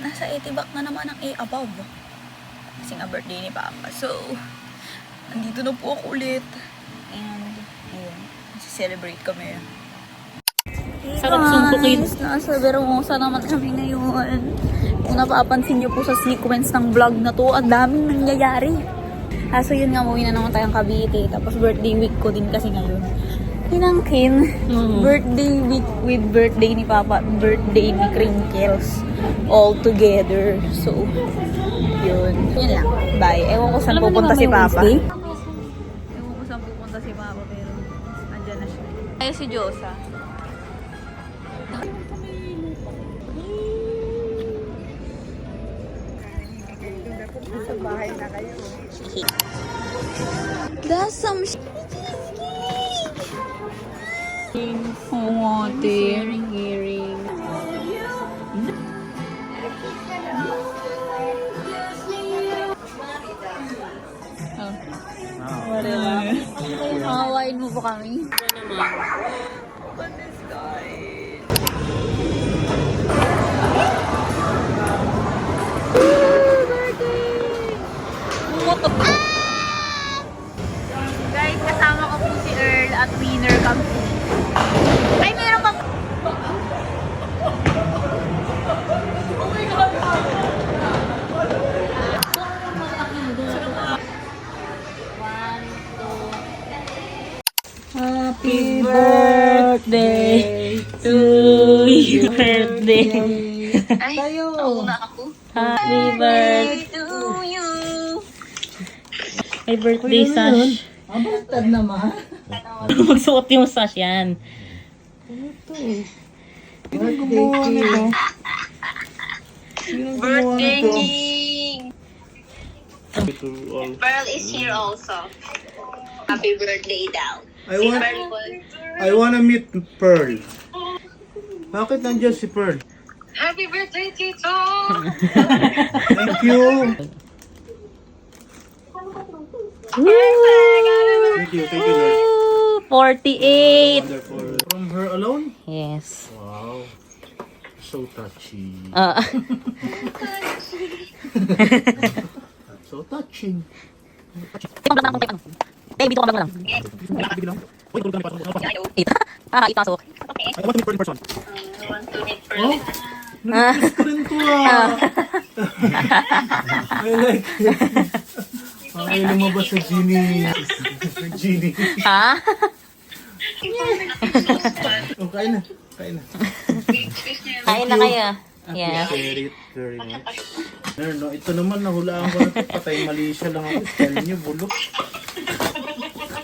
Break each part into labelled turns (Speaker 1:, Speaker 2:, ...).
Speaker 1: nasa 80 back na naman ang above. Kasi nga birthday ni Papa. So, nandito na po ako ulit. And, ayun, celebrate kami.
Speaker 2: Sarap suntukin.
Speaker 1: Nasa Vermosa naman kami ngayon. Kung napapansin niyo po sa sequence ng vlog na to, ang daming nangyayari. So yun nga, umuwi na naman tayong Cavite. Tapos birthday week ko din kasi ngayon. Hinangkin, birthday week with birthday ni Papa, birthday ni Crinkles. All together. So, yun. Yun lang. Bye. Ewan ko saan pupunta si Papa. Ewan ko saan pupunta si Papa, pero andyan na siya. Ay, si Josa. Sa bahay na kayo. That's some oh,
Speaker 2: Hearing.
Speaker 1: Hawain mo po kami. Guys, kasama ko po si Earl at winner kami. Ay, meron pang...
Speaker 2: Happy birthday to you. Birthday.
Speaker 1: Ay, tayo. Ako.
Speaker 2: Happy birthday
Speaker 1: to you.
Speaker 2: May birthday sash.
Speaker 3: Abantad naman.
Speaker 2: Magsuot yung sash yan.
Speaker 4: Birthday king! Pearl is here also. Happy birthday daw.
Speaker 3: I wanna meet Pearl. Bakit nandiyan si Pearl?
Speaker 4: Happy birthday, Tito!
Speaker 3: Thank you. Thank you, Lord.
Speaker 2: 48.
Speaker 3: Wonderful. From her alone?
Speaker 2: Yes.
Speaker 3: Wow. So touchy. So touching.
Speaker 2: Baby, dito ka lang.
Speaker 3: Biglang. Uy, tulog ka na pa.
Speaker 2: 8 pasok.
Speaker 3: I want to meet Pearl in person.
Speaker 4: Want to meet Pearl?
Speaker 3: Oh? Nag-kiss ko rin to ah. I like it. Ay, lumabas sa Genie. Genie.
Speaker 2: Ha?
Speaker 3: Oh, kain na. Kain na.
Speaker 2: Kain na kayo. Yes.
Speaker 3: Appreciate it very much. No, ito naman, nahulaan ko na ito. Patay mali siya lang ako. Tell niyo, bulok.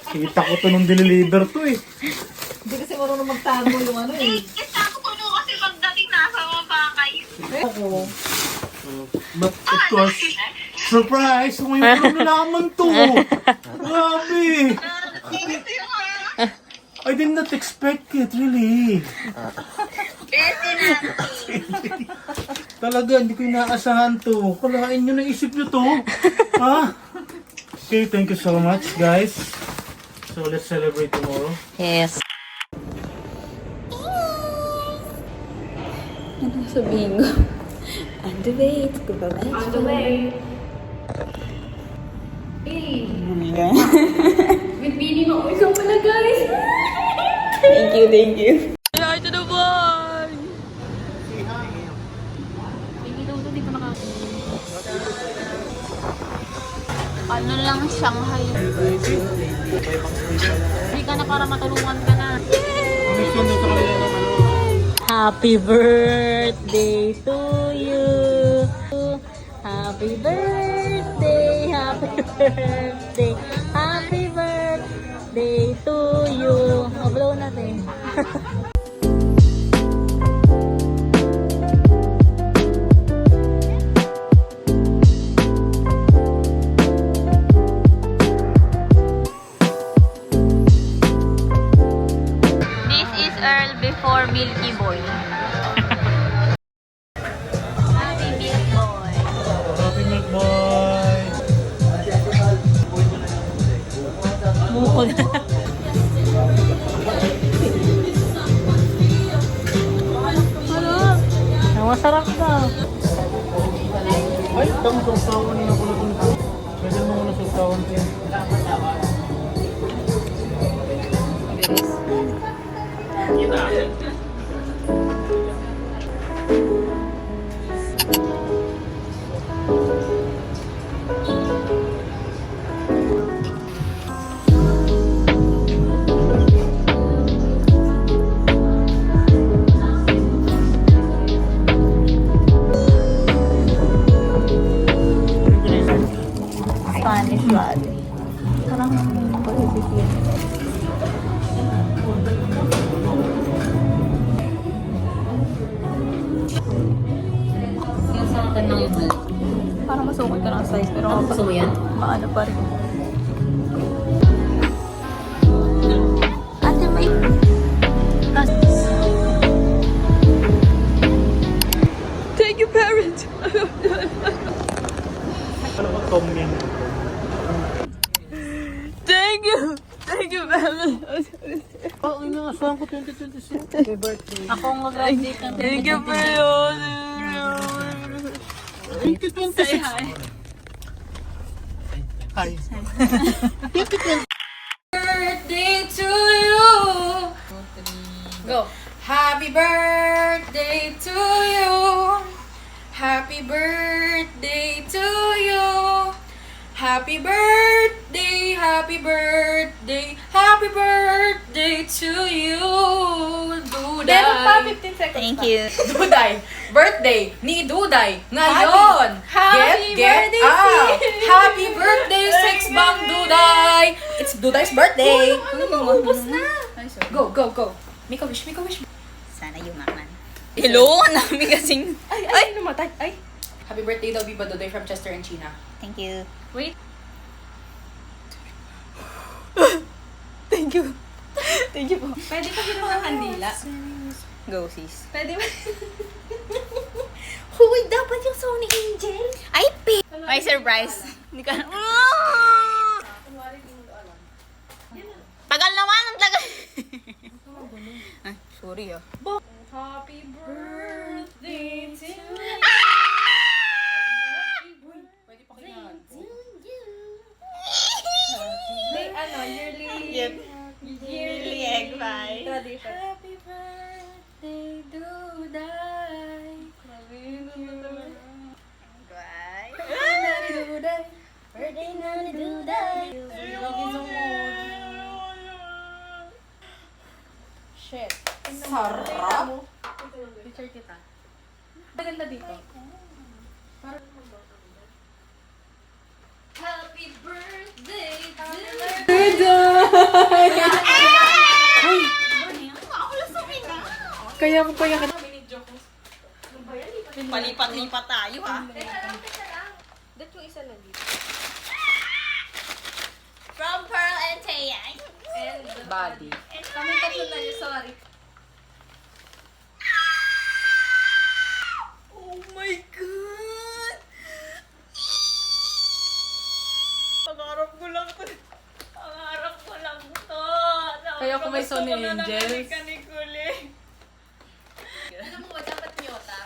Speaker 3: Kita ko to nung deliver to eh.
Speaker 1: Hindi kasi marunong magtago yung ano eh.
Speaker 4: Kita ko po kasi pagdating nasa baba kayo.
Speaker 1: Ako.
Speaker 3: But of course, surprise! Ngayon ko nalaman to. Grabe. I did not expect it, really.
Speaker 4: Besi natin.
Speaker 3: Talaga, hindi ko inaasahan to. Kalain nyo, naisip nyo to. Ha? Okay, thank you so much, guys. So, let's celebrate tomorrow.
Speaker 2: Yes.
Speaker 1: Ano sabihin ko? On the way to Babae. On the way. Hey. With Bini mo, isang pala guys. Thank you, thank you. Hi to the boy! Ano lang, Shanghai. Hindi ka na para matulungan ka na.
Speaker 2: Happy birthday to you. Happy birthday. Happy birthday. Happy birthday to you. Blow natin.
Speaker 1: This is Earl before Milky Boy. Happy Milk Boy.
Speaker 3: Happy Milk Boy!
Speaker 2: Bukod. Masarap daw.
Speaker 3: Ay, tama sa usawan na ako na ito. Pwede mo muna sa usawan ko yan.
Speaker 1: Spanish latte. Parang pag-isip yun.
Speaker 2: Yung sa akin lang yung milk.
Speaker 1: Parang masukot ka ng size, pero
Speaker 2: Gusto mo yan?
Speaker 1: maano pa rin. Ate, may... Thank you, parents!
Speaker 3: Ano ba, Tom yan?
Speaker 1: Thank you! Thank you, parents!
Speaker 3: Oh, ang inaasahan ko 2026. Happy birthday.
Speaker 2: Ako ang mag-update ng
Speaker 1: Thank you, parents!
Speaker 3: 2026. Hi.
Speaker 1: Birthday to you! Go! Happy birthday to you! Happy birthday to you! Happy birthday, happy birthday, happy birthday to you! Duday!
Speaker 5: Meron pa 15 seconds.
Speaker 1: Thank you.
Speaker 5: Duday. Birthday ni Duday. Ngayon.
Speaker 1: Happy birthday,
Speaker 5: Happy birthday, Six Bang Duday. It's Duday's birthday.
Speaker 1: Ubus na!
Speaker 5: Go, go, go. Make a wish, make a wish.
Speaker 1: Sana yumaman. Hello? Ang dami kasing...
Speaker 5: Ay, namatay. Ay. Happy birthday daw, Biba Duday from Chester and China.
Speaker 1: Thank you.
Speaker 5: Wait.
Speaker 1: Thank you. Thank you po.
Speaker 5: Pwede pa ginawa ng kandila.
Speaker 1: Go, sis.
Speaker 5: Pwede ba? Huy, dapat yung Sony Angel.
Speaker 1: Ay, may surprise. Hindi ka... Tagal naman, ang tagal. Ay, sorry ah.
Speaker 5: Happy birthday to you. Pwede pa kailangan. Yearly.
Speaker 1: Yep. Yearly egg pie.
Speaker 5: Tradition.
Speaker 1: Happy birthday, Duday. Bye.
Speaker 5: Birthday na ni Duday. Shit. Sarap. Picture kita. Maganda dito.
Speaker 1: Happy birthday,
Speaker 5: Kaya mo pa yung
Speaker 1: Palipat-lipat tayo ah.
Speaker 5: Dito yung isa lang dito.
Speaker 1: From Pearl and Taya.
Speaker 5: Body. Kami tatlo na yun, sorry.
Speaker 1: Oh my God! Pangarap ko lang to. Pangarap ko lang to.
Speaker 5: Kaya kung may Sony Angels.
Speaker 4: Alam mo ba, dapat nyota?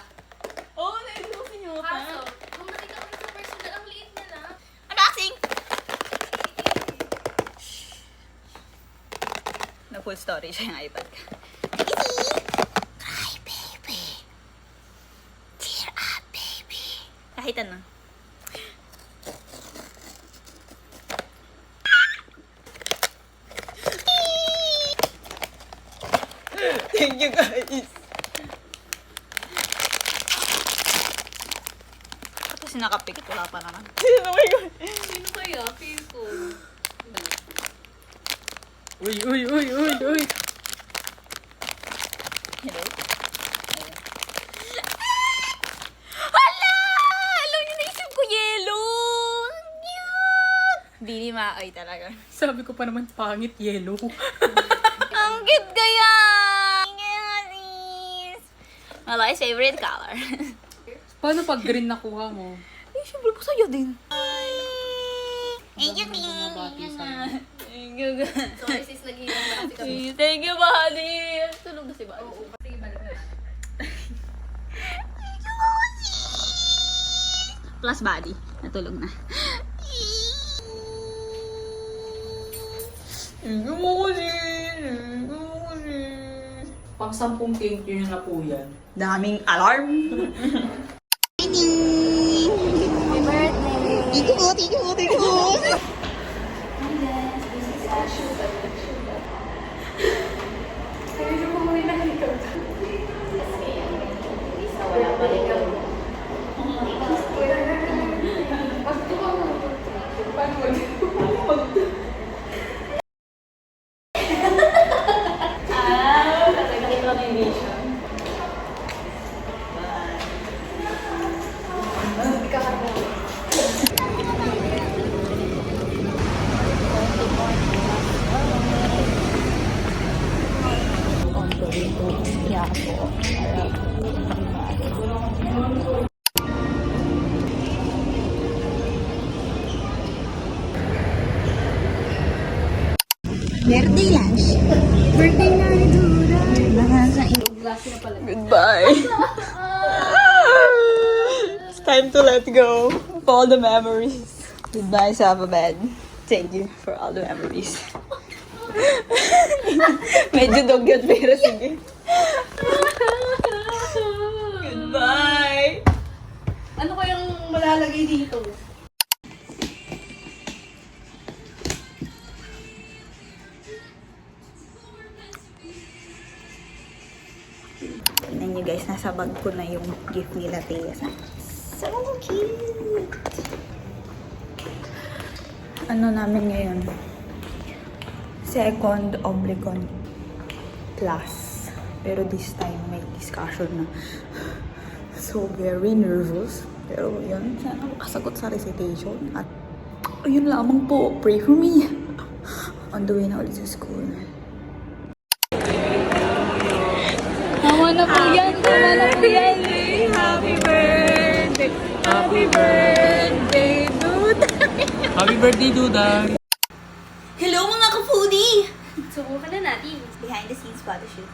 Speaker 1: Oo, naisip ko si Nyota.
Speaker 4: Kaso, kung nakita ko sa personal, ang liit niya na.
Speaker 1: Unboxing! Na full story siya yung iPad ka. Cry, baby. Tear up, baby. Kahit ano. Thank you, guys. Kasi nakapikit, wala pa naman. Oh my God.
Speaker 4: Sino kaya? Feel ko.
Speaker 3: Uy.
Speaker 1: Hello? Hala! Alam niyo, naisip ko yellow! Ang cute! Bili maay talaga.
Speaker 5: Sabi ko pa naman, pangit yellow.
Speaker 1: Ang cute kaya! Yes! Malak's favorite color.
Speaker 5: Paano pag green nakuha mo?
Speaker 1: Eh, syempre ko sa'yo din. Thank you,
Speaker 5: Bumabati sa'yo.
Speaker 1: Thank you, guys.
Speaker 4: Sorry sis, naghihirap na kasi kami.
Speaker 1: Thank you, buddy. Tulog na si buddy.
Speaker 4: Sige, balik na.
Speaker 1: plus body. Natulog na.
Speaker 5: Pang 10 thank you na po yan.
Speaker 1: Daming alarm.
Speaker 2: Birthday lunch. Birthday na ni Duda.
Speaker 1: Goodbye. It's time to let go of all the memories. Goodbye, Sababed. Thank you for all the memories. Medyo dugyot pero sige. Goodbye.
Speaker 5: Ano kayang malalagay dito?
Speaker 1: Tignan nyo guys, nasa bag ko na yung gift nila Thea. So cute! Ano namin ngayon? Second oblicon class. Pero this time may discussion na. So very nervous. Pero yun, sana makasagot sa recitation. At ayun lamang po, pray for me. On the way na ulit sa school. Tama na po yan. Tama na po yan. Happy birthday. Happy birthday, dude.
Speaker 3: Happy birthday, Duda!
Speaker 1: Hello mga ka-foodie!
Speaker 2: Subukan na natin.
Speaker 1: Behind the scenes photo shoot.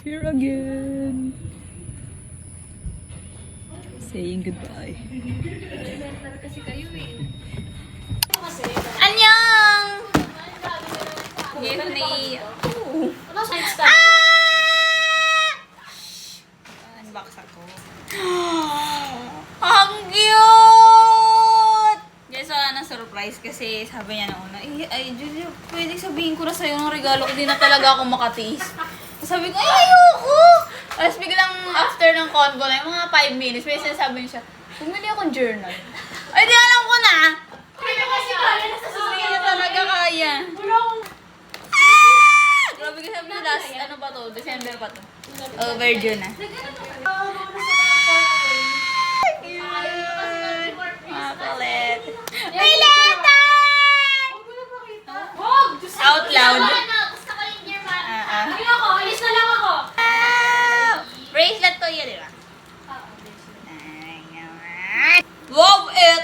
Speaker 1: Here again. Saying goodbye. Annyeong! Gift ni... Unbox ako. Ang cute! Guys, wala nang surprise kasi sabi niya na una, ay, Julia, pwede sabihin ko na sa'yo ng regalo ko, di na talaga ako makatiis. Sabi ko, ay, ayoko! Tapos biglang after ng convo na, yung mga 5 minutes, may sinasabi niya siya, bumili akong journal. Ay, di alam ko na! Kaya kasi kaya na sa susunod na talaga kaya. Grabe kasi sabi niya, last, ano ba to? December pa to. Over June na. Mga kulit. May letter! Out loud.
Speaker 2: Ayoko, alis na lang ako.
Speaker 1: Bracelet to yun, di ba? Love it!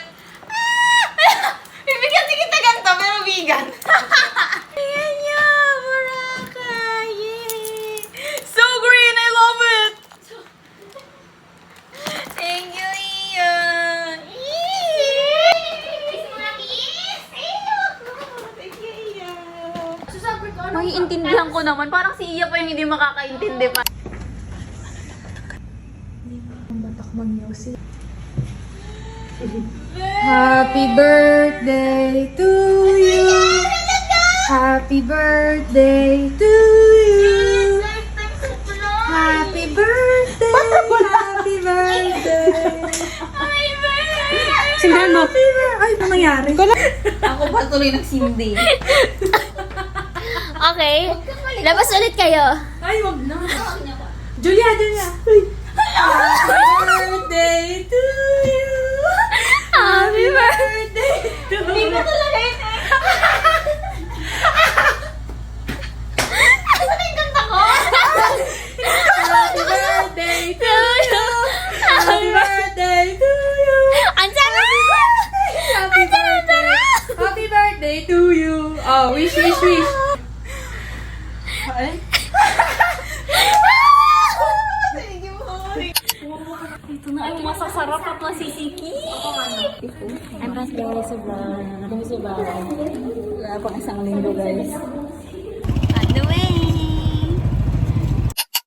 Speaker 1: Bibigyan si kita ganito, pero vegan. Ayan niya, Boracay! Yay! So green! I love it! Thank you, Ian! Thank you, Ian! Maiintindihan ko naman. Parang si Iya pa yung hindi makakaintindi pa.
Speaker 2: Happy birthday to you. Happy birthday to you. Happy birthday. Happy birthday. Sindan mo. Ay, ano nangyari?
Speaker 1: Ako pa tuloy nagsindi.
Speaker 2: Okay. Labas ulit kayo.
Speaker 5: Ay, wag na. Julia!
Speaker 1: Happy birthday to you! Happy birthday to
Speaker 2: birthday to you. Oh, wish, wish, wish. Ay.
Speaker 1: Ito na ang masasarap at masisiki. I'm back guys sa vlog. Kami sa bahay. Wala pang isang linggo guys. On the way!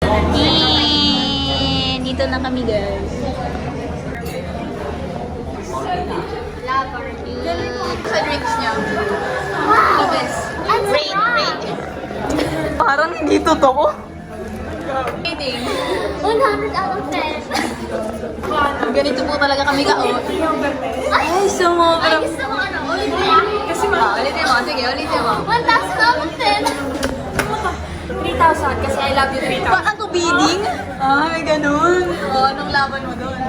Speaker 1: And dito na kami guys. Sa drinks niya. Rain. Parang hindi totoo.
Speaker 2: 100 out of 10.
Speaker 1: Ganito po talaga kami ka-out. Ay, sumobra.
Speaker 2: Ay, gusto mo ano? Ulitin mo? Kasi
Speaker 1: Ulitin mo. Sige, ulitin mo.
Speaker 2: 1,000 out of 10. 3,000 kasi I love you 3,000.
Speaker 1: Parang to bidding? Ah, may ganun. Oo, anong laban mo doon?
Speaker 2: 8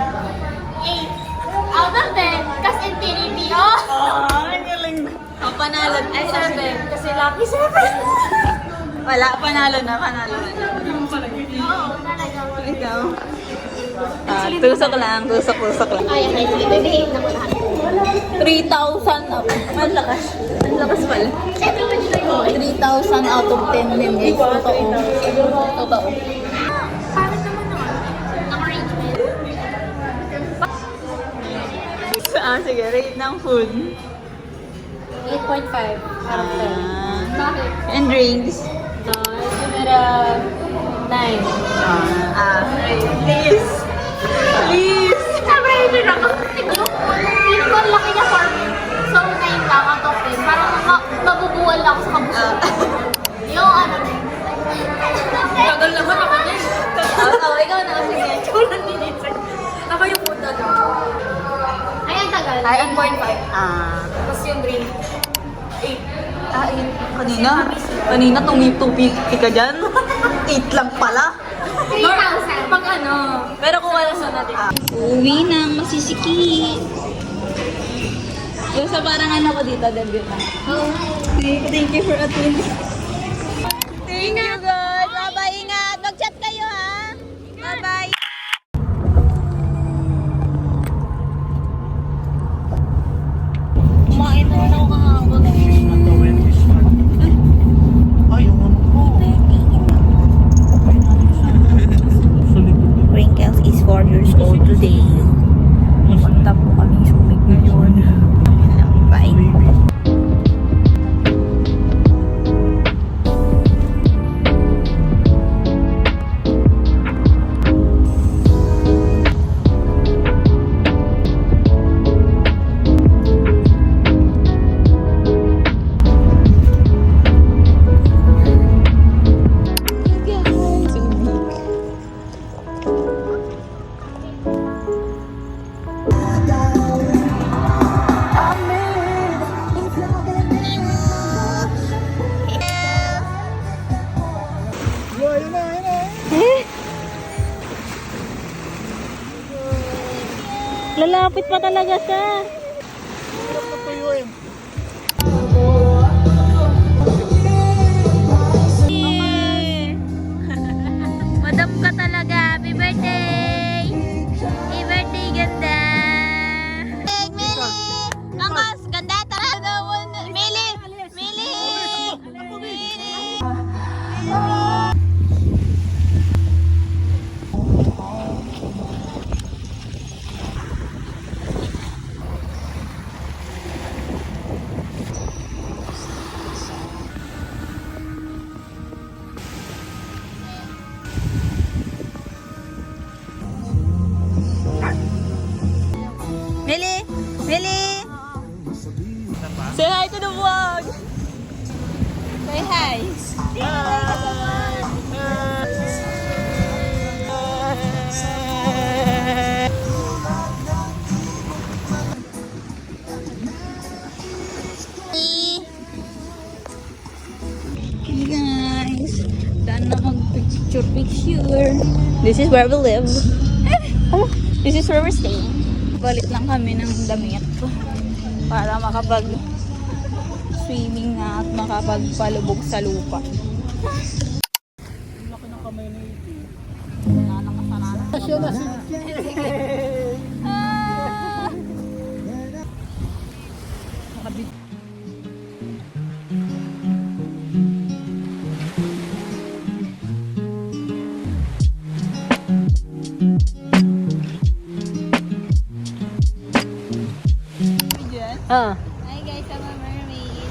Speaker 2: out of 10 kasi infinity. Oh!
Speaker 1: Ang galing. Ang panalo.
Speaker 2: Ay, 7 kasi lucky 7.
Speaker 1: Wala, panalo na.
Speaker 2: Oo, talaga.
Speaker 1: Ikaw. Tusok lang.
Speaker 2: Ay, sige, na ko lahat.
Speaker 1: 3,000 up. Ang lakas. Ang lakas pala.
Speaker 2: Siyempre, mag-join mo.
Speaker 1: 3,000 out of 10 din guys. Totoo.
Speaker 2: Parang naman ang arrangement.
Speaker 1: Sige, rate ng food.
Speaker 2: 8.5 out of 10. Bakit?
Speaker 1: And drinks.
Speaker 2: Siguro 9.
Speaker 1: Please.
Speaker 2: Siyempre, hindi na ako. Hindi ko ang laki niya for me. So, 9 lang out of 10. Parang mabubuwal ako sa kabuso. Yung ano na yun.
Speaker 5: Tagal naman ako din.
Speaker 1: Ikaw na. Sige.
Speaker 5: Ako yung food na lang.
Speaker 2: Ay, ang tagal.
Speaker 5: 9.5. Tapos yung drink. 8.
Speaker 1: Kanina tumipik ka dyan. 8 lang pala.
Speaker 2: 3,000.
Speaker 5: Pag ano,
Speaker 1: Pero kung wala sa natin. Uwi nang masisiki. Yung sa parang ano ko dito, debut na. Thank you for attending. Thank you guys. Bye-bye. Ingat. Mag-chat kayo ha. Bye-bye. Kumain naman ako kahapon. Wrinkles is 4 years old today. Punta po kami sumig ngayon. Bye. Lalapit pa talaga siya. Madam ka talaga. Happy birthday! Happy birthday, ganda! Mili! Angkas! Ganda! Tara! Mili! Mili! Mili! Mili! Say hi to the vlog! Say hi! Hey guys! Daan na mag-picture. This is where we live. This is where we're staying. Balit lang kami ng damit para makapag-swimming na at makapagpalubog sa lupa.
Speaker 3: Laki ng kamay na ito.
Speaker 1: Wala nang kasalanan.
Speaker 3: Siya na si
Speaker 1: Ah!
Speaker 5: Ah.
Speaker 1: Hi guys, I'm a mermaid.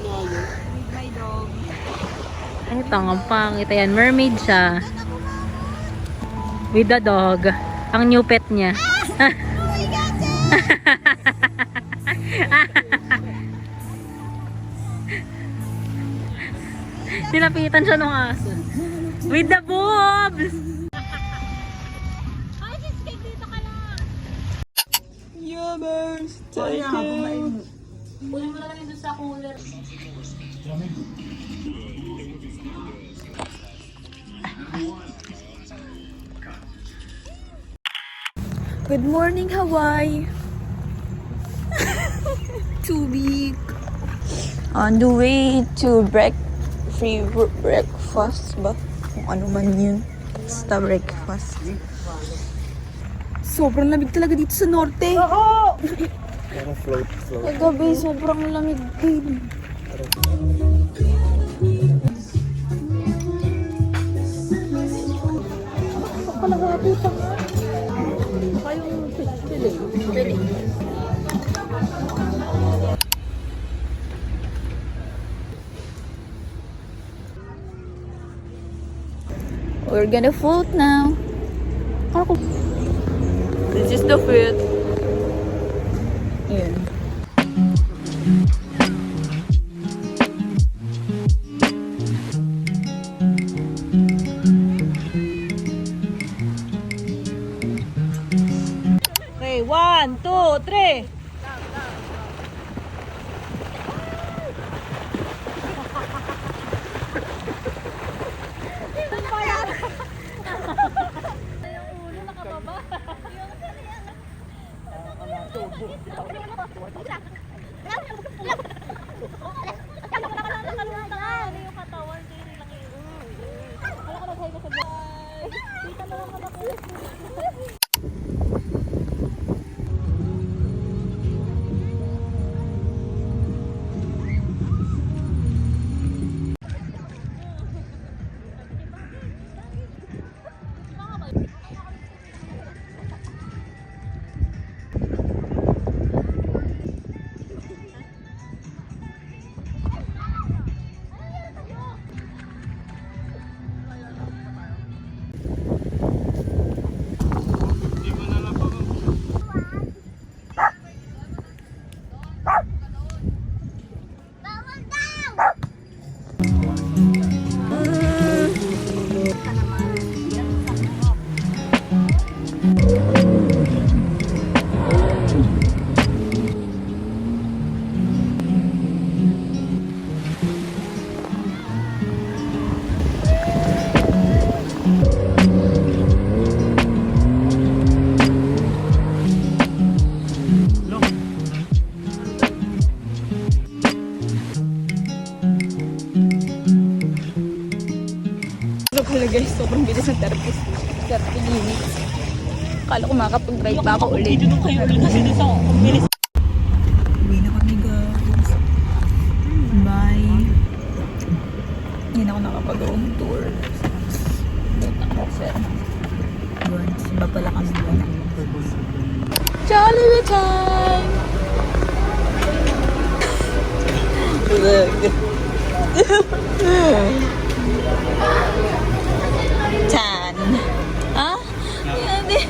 Speaker 1: With my dog.
Speaker 5: Ay, tangang pangit. Ayan, mermaid siya. With the dog. Ang new pet niya.
Speaker 1: Oh my God,
Speaker 5: Nilapitan siya ng aso. With the boobs!
Speaker 1: Ay, cheesecake, dito ka lang.
Speaker 5: Yummers! Thank you!
Speaker 1: Kunin mo lang yun doon sa cooler. Good morning, Hawaii! Too big. On the way to free breakfast ba? Kung ano man yun. Basta breakfast. Sobrang lamig talaga dito sa norte. Kagabi, sobrang lamig din. Palagapita nga. Baka yung pili. We're gonna float now. This is the food. Ayan.
Speaker 5: Okay, 1, 2, 3.
Speaker 1: Pala guys, sobrang bilis ng 30 minutes. Akala ko makapag-drive pa ako ulit. Uwi na kami guys. Bye. Hindi na ako nakapag-home tour. Wait ako sir. Yun, simba pala kami doon. Jollibee time! Tan. Ah? Hindi.